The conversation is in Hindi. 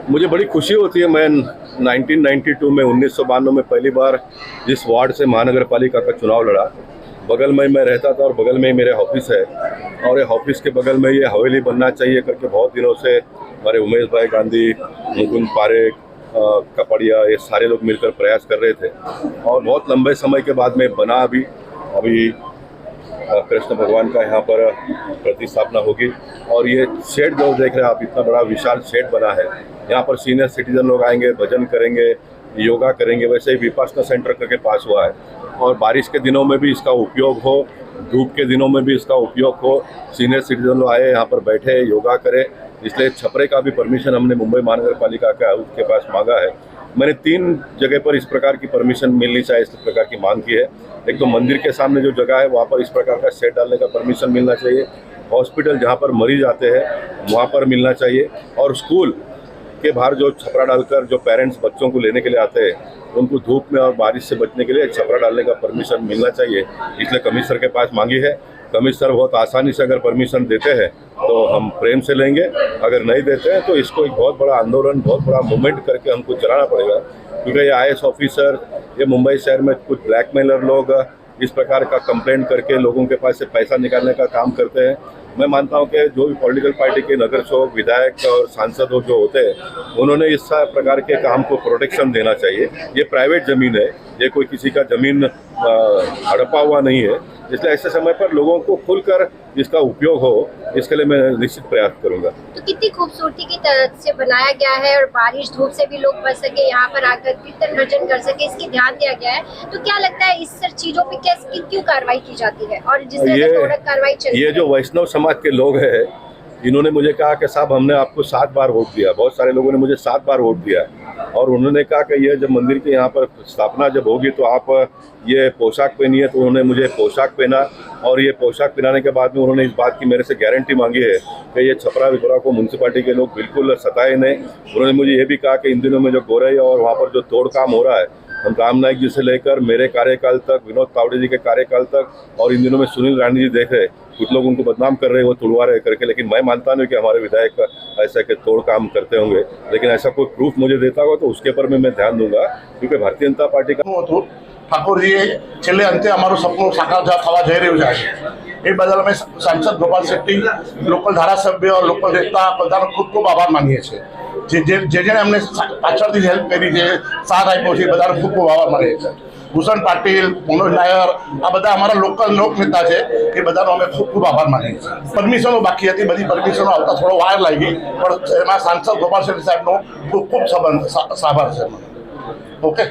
मुझे बड़ी खुशी होती है। मैं 1992 में 1992 में पहली बार जिस वार्ड से महानगर पालिका का चुनाव लड़ा, बगल में मैं रहता था और बगल में ही मेरे ऑफिस है, और ये ऑफिस के बगल में ये हवेली बनना चाहिए करके बहुत दिनों से हमारे उमेश भाई गांधी, मुकुंद पारेख, कपड़िया, ये सारे लोग मिलकर प्रयास कर रहे थे और बहुत लंबे समय के बाद में बना। अभी कृष्ण भगवान का यहाँ पर प्रतिस्थापना होगी और ये शेड जो देख रहे हैं आप, इतना बड़ा विशाल शेड बना है। यहाँ पर सीनियर सिटीजन लोग आएंगे, भजन करेंगे, योगा करेंगे। वैसे ही विपासना सेंटर करके पास हुआ है और बारिश के दिनों में भी इसका उपयोग हो, धूप के दिनों में भी इसका उपयोग हो। सीनियर सिटीजन लोग आए, यहाँ पर बैठे, योगा करें। इसलिए छपरे का भी परमिशन हमने मुंबई महानगर पालिका के आयुक्त के पास मांगा है। मैंने 3 जगह पर इस प्रकार की परमिशन मिलनी चाहिए, इस प्रकार की मांग की है। एक तो मंदिर के सामने जो जगह है वहाँ पर इस प्रकार का शेड डालने का परमिशन मिलना चाहिए। हॉस्पिटल जहाँ पर मरीज आते हैं वहाँ पर मिलना चाहिए, और स्कूल के बाहर जो छपरा डालकर जो पेरेंट्स बच्चों को लेने के लिए आते हैं उनको धूप में और बारिश से बचने के लिए छपरा डालने का परमिशन मिलना चाहिए। इसलिए कमिश्नर के पास मांगी है। कमिश्नर बहुत आसानी से अगर परमिशन देते हैं तो हम प्रेम से लेंगे, अगर नहीं देते हैं तो इसको एक बहुत बड़ा आंदोलन, बहुत बड़ा मूवमेंट करके हमको चलाना पड़ेगा। क्योंकि ये IAS ऑफिसर, ये मुंबई शहर में कुछ ब्लैकमेलर लोग इस प्रकार का कंप्लेंट करके लोगों के पास से पैसा निकालने का काम करते हैं। मैं मानता हूं कि जो भी पॉलिटिकल पार्टी के नगर सेवक, विधायक और सांसद जो होते हैं उन्होंने इस प्रकार के काम को प्रोटेक्शन देना चाहिए। ये प्राइवेट ज़मीन है, ये कोई किसी का ज़मीन हड़पा हुआ नहीं है। इसलिए ऐसे समय पर लोगों को खुलकर इसका उपयोग हो, इसके लिए मैं निश्चित प्रयास करूंगा। तो कितनी खूबसूरती की तरह से बनाया गया है और बारिश धूप से भी लोग बच सके, यहाँ पर आकर कीर्तन भजन कर सके, इसकी ध्यान दिया गया है। तो क्या लगता है इस चीजों पे क्यों कार्रवाई की जाती है और जिस तरह से कार्रवाई चली? ये जो वैष्णव समाज के लोग हैं, इन्होंने मुझे कहा कि साहब हमने आपको 7 बार वोट दिया। बहुत सारे लोगों ने मुझे 7 बार वोट दिया और उन्होंने कहा कि ये जब मंदिर के यहाँ पर स्थापना जब होगी तो आप ये पोशाक पहनिए। तो उन्होंने मुझे पोशाक पहना और ये पोशाक पहनाने के बाद में उन्होंने इस बात की मेरे से गारंटी मांगी है कि ये छपरा विपरा को म्यूनसिपालिटी के लोग बिल्कुल सताए नहीं। उन्होंने मुझे ये भी कहा कि इन दिनों में जो गोरई और वहाँ पर जो तोड़ काम हो रहा है, हम राम नाईक जी से लेकर मेरे कार्यकाल तक, विनोद तावड़े जी के कार्यकाल तक, और इन दिनों में सुनील राणी जी देख रहे, कुछ लोग उनको बदनाम कर रहे हैं, वो तुड़वा रहे करके। लेकिन मैं मानता नहीं कि हमारे विधायक ऐसा के तोड़ काम करते होंगे, लेकिन ऐसा कोई प्रूफ मुझे देता होगा तो उसके पर मैं ध्यान दूंगा। क्योंकि भारतीय जनता पार्टी का ઠાકોરજીએ છેલ્લે અંતે અમારું સપનું સાકાર થવા જઈ રહ્યું છે। એ બદલ અમે સાંસદ ગોપાલ શેટ્ટી, લોકલ ધારાસભ્ય, લોકલ નેતા બધાનો ખૂબ ખૂબ આભાર માનીએ છીએ। જેણે અમને પાછળથી હેલ્પ કરી છે, સાથ આપ્યો છે, બધાનો ખૂબ ખૂબ આભાર માનીએ છીએ। ભૂષણ પાટીલ, મનોજ નાયર, આ બધા અમારા લોકલ લોકનેતા છે, એ બધાનો અમે ખૂબ ખૂબ આભાર માનીએ છીએ। પરમિશનો બાકી હતી, બધી પરમિશનો આવતા થોડો વાર લાગી, પણ એમાં સાંસદ ગોપાલ શેટ્ટી સાહેબનો ખૂબ ખૂબ આભાર છે। ઓકે।